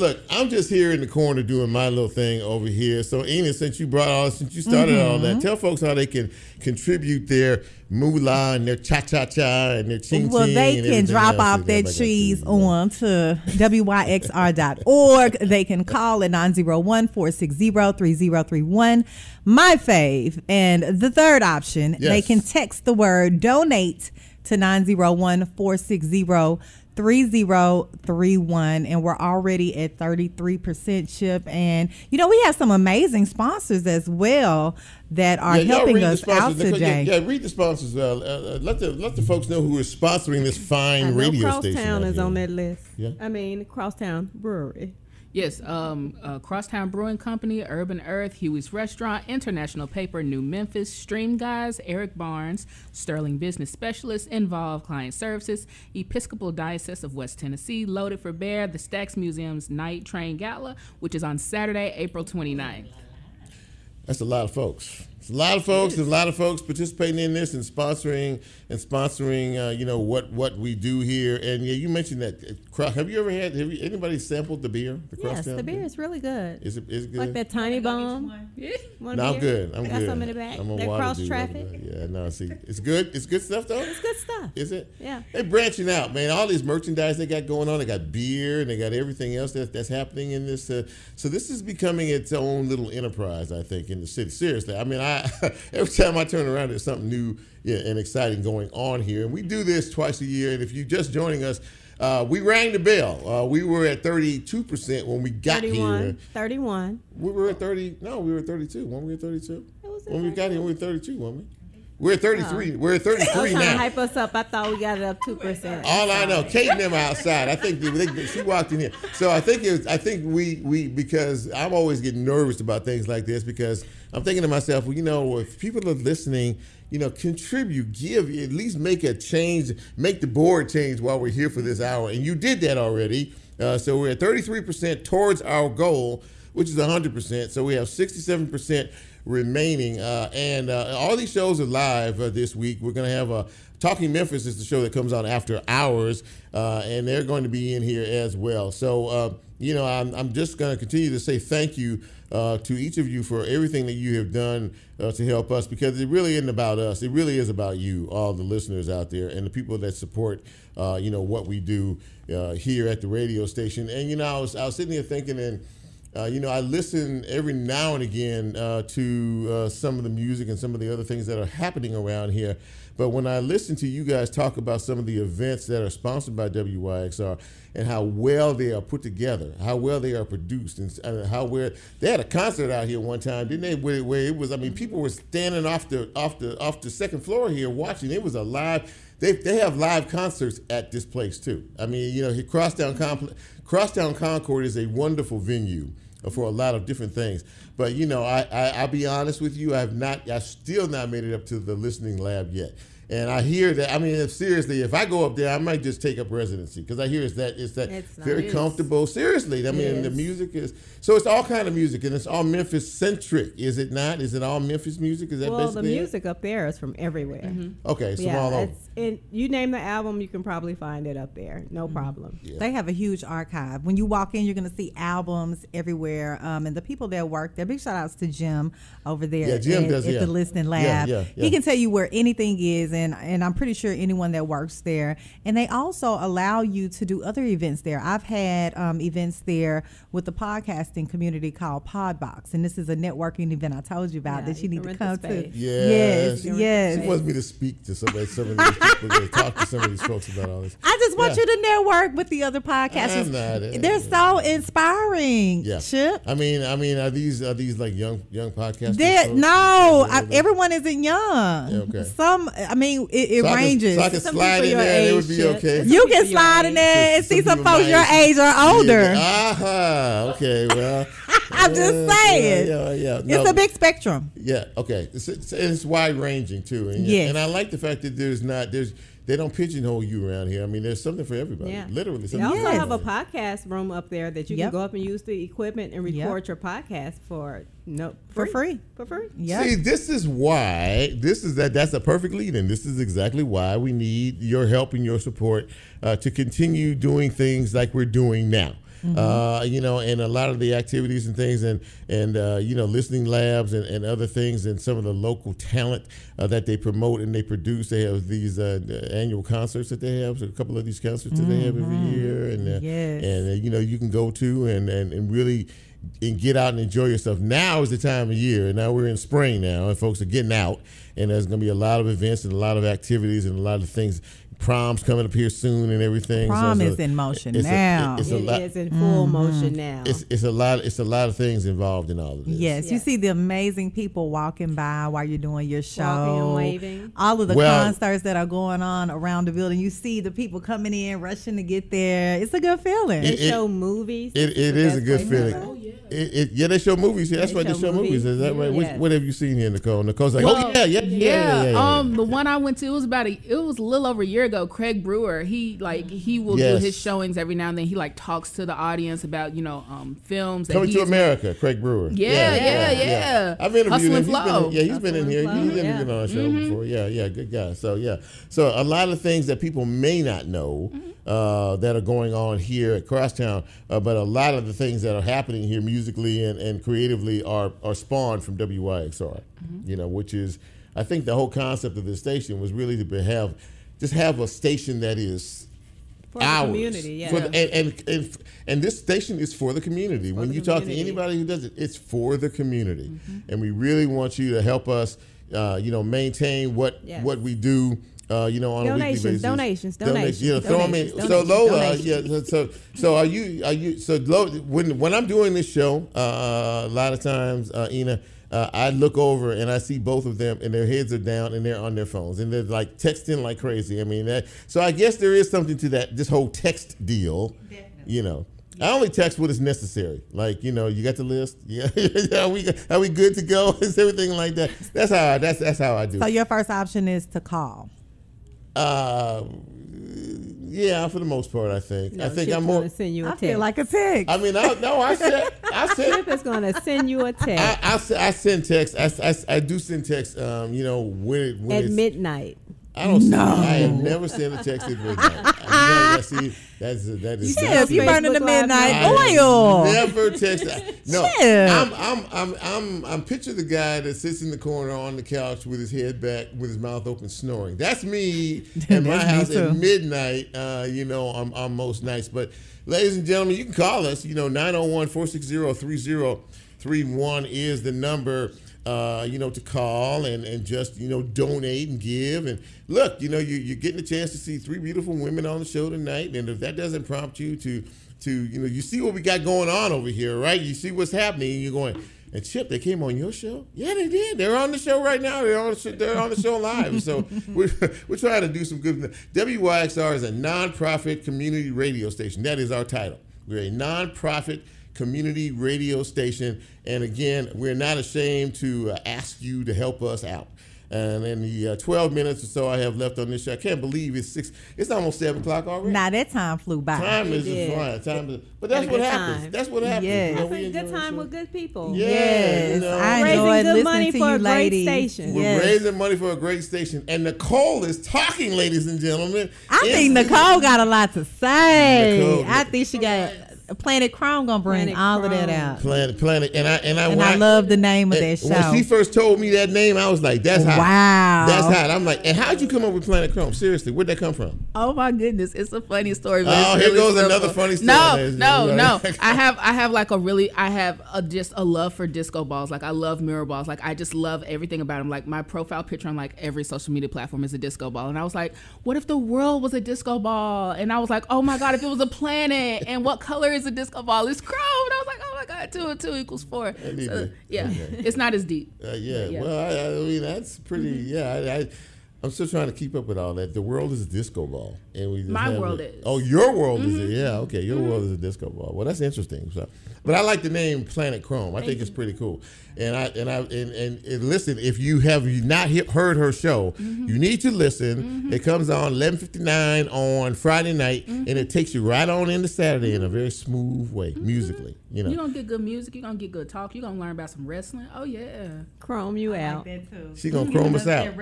here in the corner doing my little thing over here. So, Ina, since you started all that, tell folks how they can contribute their moolah and their cha-cha-cha and their ching-ching.
Well, they can drop off that cheese on to wyxr.org. They can call at 901-460-3031. My fave. And the third option, they can text the word donate to 901-460-3031, and we're already at 33% chip. And we have some amazing sponsors as well that are helping us out today.
Yeah, read the sponsors. Let the folks know who is sponsoring this fine radio station.
Crosstown is on that list.
Yeah.
Crosstown Brewery.
Yes, Crosstown Brewing Company, Urban Earth, Huey's Restaurant, International Paper, New Memphis, Stream Guys, Eric Barnes, Sterling Business Specialist, Involved Client Services, Episcopal Diocese of West Tennessee, Loaded for Bear, the Stax Museum's Night Train Gala, which is on Saturday, April 29th.
That's a lot of folks. It's a lot of folks. There's a lot of folks participating in this and sponsoring. What we do here. And yeah, you mentioned that. Have anybody sampled the beer?
Yes, the beer is really good.
Is it good?
Like that tiny bomb.
Yeah.
No, I'm good. I'm
got
good.
some in the back.
I'm a
That
water
cross
dude.
traffic.
Yeah, no, see, it's good. It's good stuff though.
It's good stuff.
Is it?
Yeah.
They're branching out, man. All these merchandise they got going on. They got beer and they got everything else that's happening in this. So this is becoming its own little enterprise, I think, in the city. Seriously, I mean, every time I turn around, there's something new and exciting going on here. And we do this twice a year. And if you're just joining us, we rang the bell. We were at 32% when we got
31,
here.
31.
We were at 30. No, we were at 32. Weren't we at 32? When we got here, we were at 32, weren't we? We're at 33. We're at 33
Trying to
now.
hype us up. I thought we got it up 2%.
All I know, Kate and them are outside. I think she walked in here. So I think we because I'm always getting nervous about things like this because I'm thinking to myself, well, if people are listening, contribute, give, at least make a change, make the board change while we're here for this hour. And you did that already. So we're at 33% towards our goal, which is 100%. So we have 67% remaining. And all these shows are live this week. We're going to have Talking Memphis is the show that comes on after hours, and they're going to be in here as well. So, I'm just going to continue to say thank you to each of you for everything that you have done to help us, because it really isn't about us. It really is about you, all the listeners out there, and the people that support, what we do here at the radio station. And, I was sitting here thinking, and I listen every now and again to some of the music and some of the other things that are happening around here. But when I listen to you guys talk about some of the events that are sponsored by WYXR and how well they are put together, how well they are produced, and how well they had a concert out here one time, didn't they? Where it was, people were standing off the second floor here watching. It was a live. They have live concerts at this place too. Crosstown Concord is a wonderful venue for a lot of different things. But I'll be honest with you, I've still not made it up to the listening lab yet. And I hear that, seriously, if I go up there, I might just take up residency, because I hear it's very comfortable. Seriously, the music is, so it's all kind of music, and it's all Memphis centric, is it not? Is it all Memphis music? Is that
well,
basically
the music up there is from everywhere.
Mm-hmm.
Okay, so all over.
You name the album, you can probably find it up there, no problem.
Yeah. They have a huge archive. When you walk in, you're going to see albums everywhere, and the people that work there. Big shout outs to Jim over there at the listening lab. He can tell you where anything is. And I'm pretty sure anyone that works there. And they also allow you to do other events there. I've had events there with the podcasting community called Podbox. And this is a networking event I told you about that you need to come to.
Yes.
Yes.
She wants me to speak to some of these people, to talk to some of these folks about all this.
I just want you to network with the other podcasters. They're so inspiring. Yeah. Chip.
Are these like young podcasters?
Everyone isn't young.
Yeah, okay.
Some, it ranges.
So I can slide in there and it would be okay.
You can slide in there and see some folks your age or older.
Okay, well.
I'm just saying.
Yeah.
No, it's a big spectrum.
Yeah, okay. It's wide ranging too. And I like the fact that they don't pigeonhole you around here. There's something for everybody. Yeah. Literally.
They also have a podcast room up there that you can go up and use the equipment and record your podcast for free. For free.
Yep.
See, this is why that's a perfect lead-in. This is exactly why we need your help and your support to continue doing things like we're doing now. Mm-hmm. And a lot of the activities and things and listening labs and other things, and some of the local talent that they promote and they produce. They have these annual concerts that they have, so a couple of these concerts that they have every year, and you can go to and really get out and enjoy yourself. Now is the time of year, and now we're in spring now, and folks are getting out, and there's going to be a lot of events and a lot of activities and a lot of things. Prom's coming up here soon and everything.
Prom is in motion now.
It is in full motion now.
It's a lot of things involved in all of this.
Yes, you see the amazing people walking by while you're doing your show.
Walking and waving.
All of the concerts that are going on around the building. You see the people coming in, rushing to get there. It's a good feeling.
They show movies.
It is a good feeling.
Oh, yeah.
Yeah, they show movies here. That's right, they show movies. Is that right?
Yes.
What have you seen here, Nicole? Nicole's like,
Well,
yeah.
The one I went to, it was a little over a year ago. Craig Brewer, he will do his showings every now and then. He like talks to the audience about films.
Coming to America, Craig Brewer.
Yeah.
I've interviewed him.
Flow.
He's been in here. He's interviewed on our show before. Yeah, good guy. So a lot of things that people may not know that are going on here at Crosstown, but a lot of the things that are happening here musically and creatively are spawned from WYXR, which is, I think the whole concept of this station was really to have a station that is
for
ours.
The community, yeah.
And this station is for the community. When you talk to anybody who does it, it's for the community. And we really want you to help us, maintain what we do. On a weekly basis.
Donations.
Throw them in. So Lola, So are you? So when I'm doing this show, a lot of times, Ina, I look over and I see both of them, and their heads are down and they're on their phones and they're like texting like crazy. I mean, so I guess there is something to that. This whole text deal. Definitely. I only text what is necessary. Like, you got the list. Yeah, are we good to go? Is everything like that? That's how I do.
So your first option is to call.
Yeah, for the most part, I think.
No,
I think
Chip
I'm more.
Gonna send you a
I
text.
feel like a text.
I mean, I said.
Chip is gonna send you a text.
I send text. I do send text. When
at
it's
midnight.
I don't. No. I have never sent a text at midnight. See, that is.
Chip, you burning the midnight
I
oil.
Never text. No,
Chip.
I'm picture the guy that sits in the corner on the couch with his head back, with his mouth open, snoring. That's me in my house at midnight. On most nights. But ladies and gentlemen, you can call us. 901-460-3031 is the number. To call and just, donate and give. And look, you're getting a chance to see three beautiful women on the show tonight. And if that doesn't prompt you to you see what we got going on over here, right? You see what's happening and you're going, and Chip, they came on your show? Yeah, they did. They're on the show right now. They're on the show live. So we're trying to do some good. WYXR is a nonprofit community radio station. That is our title. We're a nonprofit community radio station, and again, we're not ashamed to ask you to help us out. And in the 12 minutes or so I have left on this show, I can't believe it's almost 7 o'clock already.
Now that time flew by.
Time is just flying. But that's what happens. That's what happens.
Yes.
That's a good time with good people.
Yes. I
raising
enjoyed
good
listening
money
to
for
you
a great
ladies.
station.
We're raising money for a great station. And Nicole is talking, ladies and gentlemen.
I think Nicole got a lot to say. I think she got Planet Chrome gonna bring all of that out.
Planet, and
I love the name of that show.
When she first told me that name, I was like, "That's hot."
Wow,
that's hot. I'm like, and how'd you come up with Planet Chrome? Seriously, where'd that come from?
Oh my goodness, it's a funny story. But
oh,
it's
here
really
goes
simple.
another funny story.
No. I have just a love for disco balls. Like I love mirror balls. Like I just love everything about them. Like my profile picture on like every social media platform is a disco ball. And I was like, what if the world was a disco ball? And I was like, oh my God, if it was a planet, and what color is a disco ball? It's chrome. And I was like, oh my God, 2 and 2 equals 4. So, yeah, it's not as deep.
Yeah. Well, I mean, that's pretty. Mm-hmm. I'm still trying to keep up with all that. The world is a disco ball, and we just
my world is.
Oh, your world is it? Yeah, okay. Your world is a disco ball. Well, that's interesting. So, but I like the name Planet Chrome. I think it's pretty cool. And listen, if you have not heard her show, you need to listen. It comes on 11:59 on Friday night, and it takes you right on into Saturday in a very smooth way, musically.
You're gonna get good music. You're gonna get good talk. You're gonna learn about some wrestling. Oh yeah,
chrome you out.
Like that too.
She gonna chrome us out.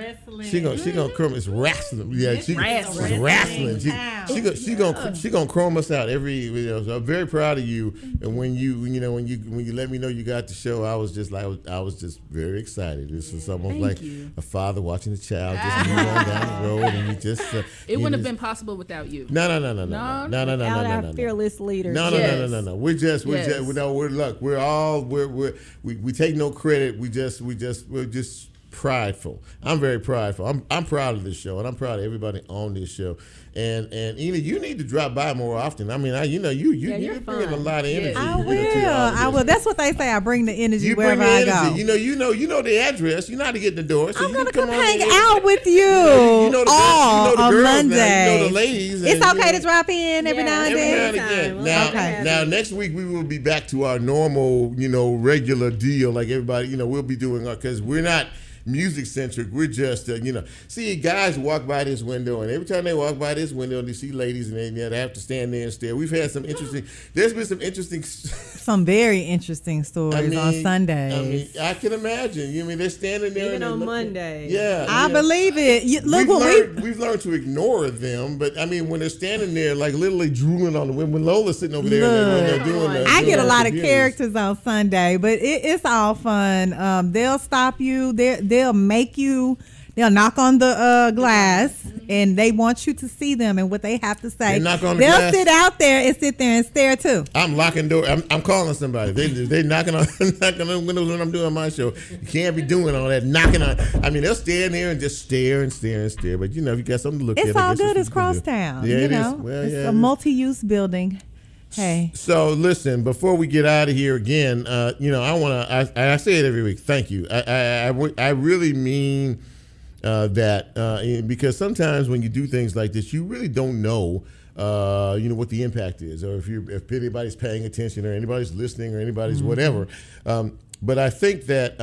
She gonna chrome. It's wrestling. Yeah, she's wrestling. She gonna chrome us out every. So I'm very proud of you. And when you let me know you got the show, I was just very excited. This was almost like a father watching a child just move on down the road, and you just.
It wouldn't have been possible without you.
No.
Without our fearless leaders.
No. We take no credit. We're just prideful. I'm very prideful. I'm proud of this show, and I'm proud of everybody on this show. And Ina, you need to drop by more often. I mean, you bring a lot of energy.
I will. That's what they say. I bring the energy
you
wherever
bring the
I
energy.
go.
You know the address. You know how to get in the door. So
I'm
you
gonna
can
come
on
hang
in.
out with you.
You know the
on
girls
Monday.
now. You know the ladies.
It's okay to drop in every now and
Every
then.
now and again. Now next week we will be back to our normal, regular deal like everybody. We'll be doing because we're not music centric. We're just, see guys walk by this window, and every time they walk by this window, they see ladies, and they have to stand there and stare. We've had some interesting. There's been some interesting.
Some very interesting stories on Sundays.
I can imagine. They're standing there
even on Monday.
Yeah,
I believe it.
We've learned to ignore them, but when they're standing there, like literally drooling on the window, when Lola's sitting over there,
I get a lot of characters on Sunday, but it's all fun. They'll stop you. They'll make you. They'll knock on the glass, and they want you to see them and what they have to say. They'll sit out there and sit there and stare too.
I'm locking door. I'm calling somebody. They knocking on windows when I'm doing my show. You can't be doing all that knocking on. They'll stand there and just stare and stare and stare. But if you got something to look at,
it's all good. It's Crosstown.
Yeah, it is. Well,
it's a multi-use building. Hey.
So listen, before we get out of here again, I want to. I say it every week. Thank you. I really mean that because sometimes when you do things like this, you really don't know, what the impact is, or if anybody's paying attention, or anybody's listening, or anybody's whatever. But I think that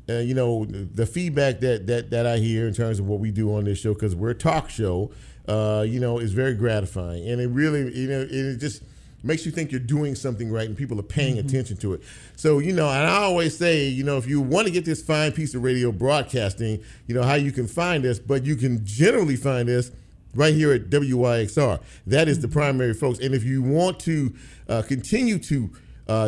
the feedback that I hear in terms of what we do on this show, because we're a talk show, is very gratifying, and it really, it just makes you think you're doing something right and people are paying attention to it. So, and I always say, if you want to get this fine piece of radio broadcasting, how you can find us, but you can generally find us right here at WYXR. That is the primary folks. And if you want to continue to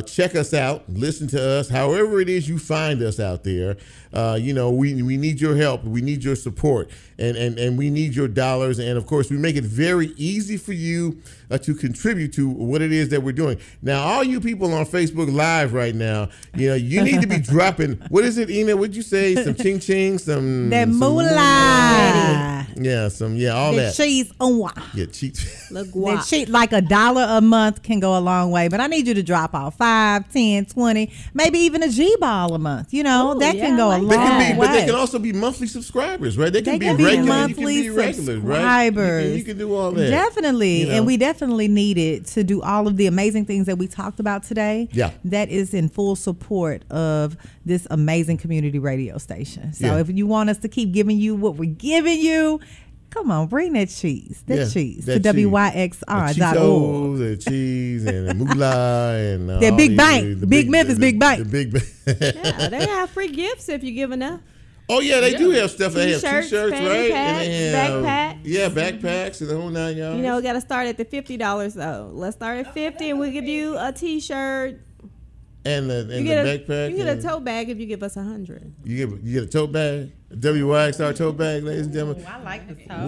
check us out, listen to us, however it is you find us out there, we need your help. We need your support, and we need your dollars. And of course, we make it very easy for you to contribute to what it is that we're doing. Now, all you people on Facebook Live right now, you need to be dropping, what is it, Ina? What'd you say? Some ching ching, some
that moolah.
All that.
Cheese.
Yeah, cheese.
That cheese, like $1 a month can go a long way. But I need you to drop off 5, 10, 20, maybe even a G-ball a month. That can go a long way.
But they can also be monthly subscribers, right? They can be regular.
Monthly subscribers.
Right? You can do all that.
Definitely. And we definitely need it to do all of the amazing things that we talked about today.
Yeah.
That is in full support of this amazing community radio station. So if you want us to keep giving you what we're giving you, come on, bring that cheese. Cheese to WYXR.org.
The cheese and the moolah and
that big bank. Big Memphis Big Bank.
They have free gifts if you give enough.
Oh yeah, they do have stuff. They have t-shirts, right?
Packs,
and they have
backpacks.
Yeah, backpacks and the whole 9 yards.
Got to start at the $50 though. Let's start at $50, and we'll give you a t-shirt.
And the backpack.
You get a tote bag if you give us 100.
You get a tote bag, a WYXR tote bag, ladies and gentlemen.
I like the tote.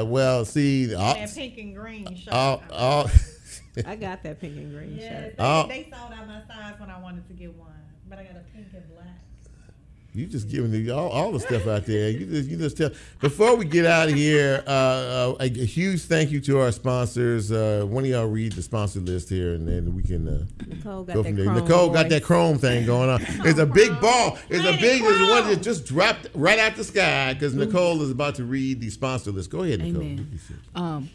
Well, see,
that pink and green shirt.
I got that pink and green shirt.
They sold out my size when I wanted to get one, but I got a pink and black.
You just giving all the stuff out there. You just tell. Before we get out of here, a huge thank you to our sponsors. One of y'all read the sponsor list here, and then we can
Nicole got
go
that
from there.
chrome
Nicole got
voice.
that chrome thing going on. It's a big ball. It's one that just dropped right out the sky because Nicole is about to read the sponsor list. Go ahead, Nicole.
Amen.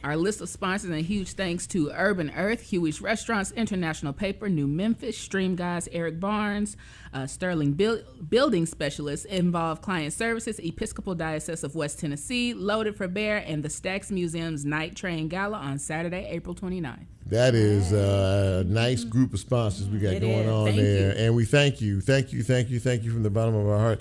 Our list of sponsors, and a huge thanks to Urban Earth, Huey's Restaurants, International Paper, New Memphis, Stream Guys, Eric Barnes, Sterling Building Specialist, Involved Client Services, Episcopal Diocese of West Tennessee, Loaded for Bear, and the Stax Museum's Night Train Gala on Saturday, April 29th.
That is a nice group of sponsors we got going on there. And we thank you from the bottom of our heart.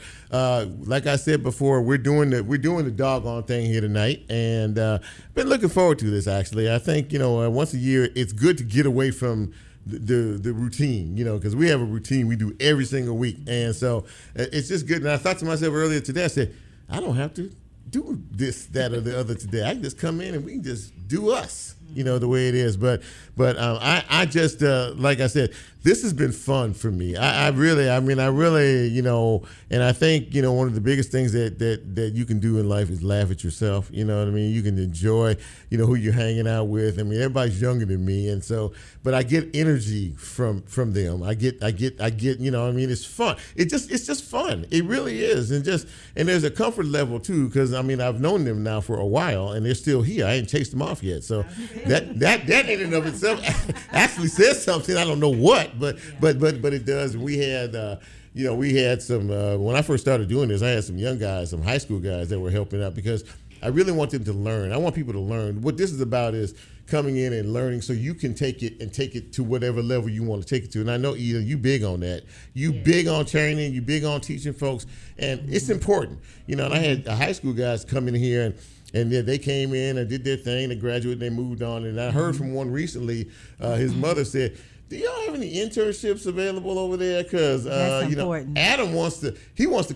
Like I said before, we're doing the doggone thing here tonight, and been looking forward to this actually. I think, once a year it's good to get away from the routine, because we have a routine we do every single week. And so it's just good. And I thought to myself earlier today, I said, I don't have to do this, that, or the other today. I can just come in and we can just do us. you know, the way it is. But I just like I said, this has been fun for me. I really, you know, and I think, you know, one of the biggest things that you can do in life is laugh at yourself. You know what I mean? You can enjoy, you know, who you're hanging out with. I mean, everybody's younger than me, and so, but I get energy from them. I get, you know what I mean? It's fun. It's just fun. It really is. And there's a comfort level too, because I mean, I've known them now for a while and they're still here. I ain't chased them off yet. So that in and of itself actually says something. I don't know what, but it does. We had you know, we had some when I first started doing this, I had some young guys, some high school guys that were helping out because I really want them to learn. I want people to learn. What this is about is coming in and learning so you can take it to whatever level you want to take it to. And I know, Eda, you big on that. You big on training. You big on teaching folks. And it's important. You know, and I had high school guys come in here and they came in and did their thing. They graduated, they moved on. And I heard from one recently, his mother said, do y'all have any internships available over there? Because you know, Adam wants to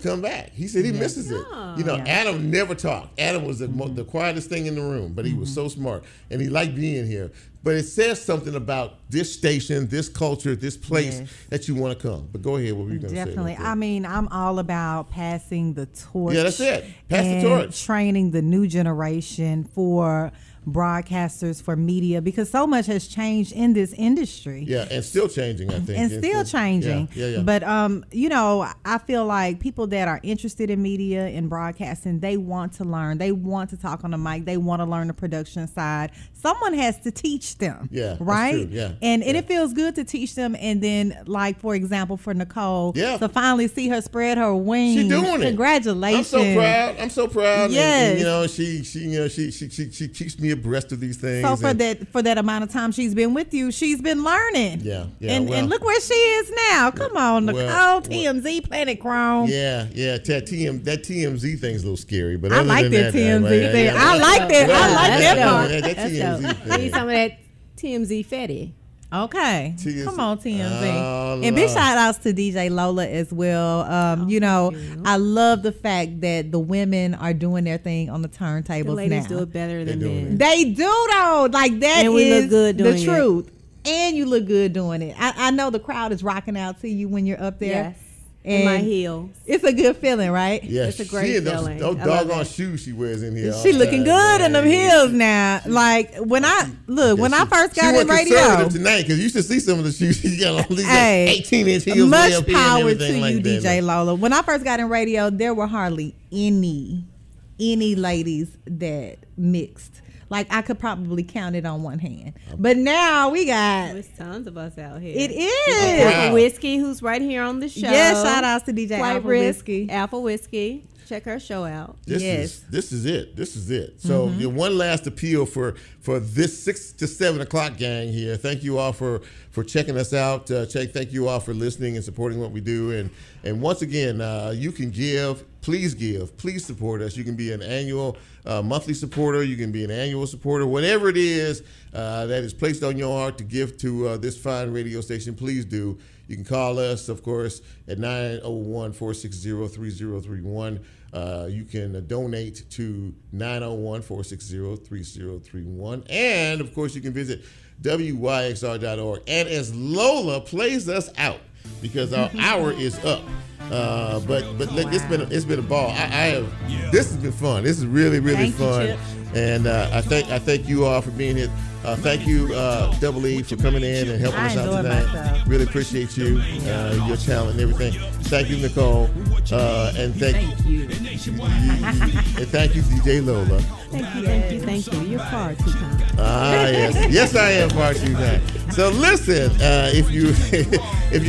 come back. He said he misses it. You know, Adam never talked. Adam was the quietest thing in the room, but he was so smart and he liked being here. But it says something about this station, this culture, this place that you want to come. But go ahead, what were you going to say?
Definitely. I mean, I'm all about passing the torch.
Yeah, that's it. Pass the torch.
Training the new generation for broadcasters, for media, because so much has changed in this industry.
Yeah, and still changing, I think.
And still changing.
Yeah.
But, you know, I feel like people that are interested in media and broadcasting, they want to learn. They want to talk on the mic. They want to learn the production side. Someone has to teach them.
Yeah,
right?
That's true. Yeah.
And it feels good to teach them. And then, like, for example, for Nicole, to finally see her spread her wings.
She's doing it.
Congratulations.
I'm so proud.
Yes.
And, you know, she keeps me abreast of these things.
So for that amount of time she's been with you, she's been learning.
Yeah.
And look where she is now. Come on, Nicole, TMZ, Planet Chrome.
Yeah. That TMZ thing's a little scary, but
I like that TMZ thing. I like that. I like that part.
That TMZ thing.
Need some of that TMZ fetty.
Okay. Come on, TMZ. And big shout outs to DJ Lola as well. You know, I love the fact that the women are doing their thing on the turntables now.
The ladies do it better than men.
They do, though. Like, that
and we
is
look good doing
the truth. And you look good doing it. I know the crowd is rocking out to you when you're up there.
Yes. In my heels.
It's a good feeling, right?
Yeah,
it's a great feeling.
Those doggone shoes she wears in here.
She looking good in them heels now. Like, when I first got in radio. She went conservative
tonight because you should see some of the shoes she got on. These 18-inch heels.
Much power to you, DJ Lola. When I first got in radio, there were hardly any ladies that mixed. Like, I could probably count it on one hand. But now we got...
There's tons of us out here.
It is.
Apple Whiskey, who's right here on the show.
Yes, shout outs to DJ Apple Whiskey.
Apple Whiskey. Check her show out.
This is it. So one last appeal for this 6 to 7 o'clock gang here. Thank you all for checking us out. Thank you all for listening and supporting what we do. And once again, you can give. Please give. Please support us. You can be an annual, monthly supporter. You can be an annual supporter. Whatever it is that is placed on your heart to give to this fine radio station, please do. You can call us, of course, at 901-460-3031. You can donate to 901-460-3031. And, of course, you can visit wyxr.org. And as Lola plays us out, because our hour is up. But look, it's been a ball. This has been fun. This is really fun. And I thank you all for being here. Thank you, Double E, for coming in and helping us out tonight.
Myself.
Really appreciate you, your talent and everything. Thank you, Nicole. And thank you. And thank you, DJ Lola.
Thank you. You're far too kind.
Yes, I am far too kind. So listen, if you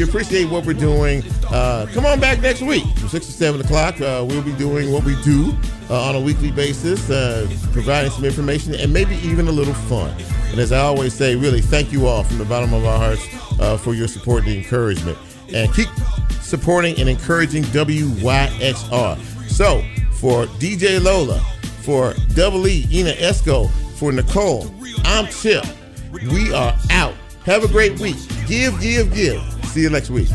appreciate what we're doing, come on back next week from 6 to 7 o'clock. We'll be doing what we do on a weekly basis, providing some information and maybe even a little fun. And as I always say, really thank you all from the bottom of our hearts for your support and encouragement. And keep supporting and encouraging WYXR. So for DJ Lola, for Double E, Ina Esco, for Nicole, I'm Chip. We are out. Have a great week. Give. See you next week.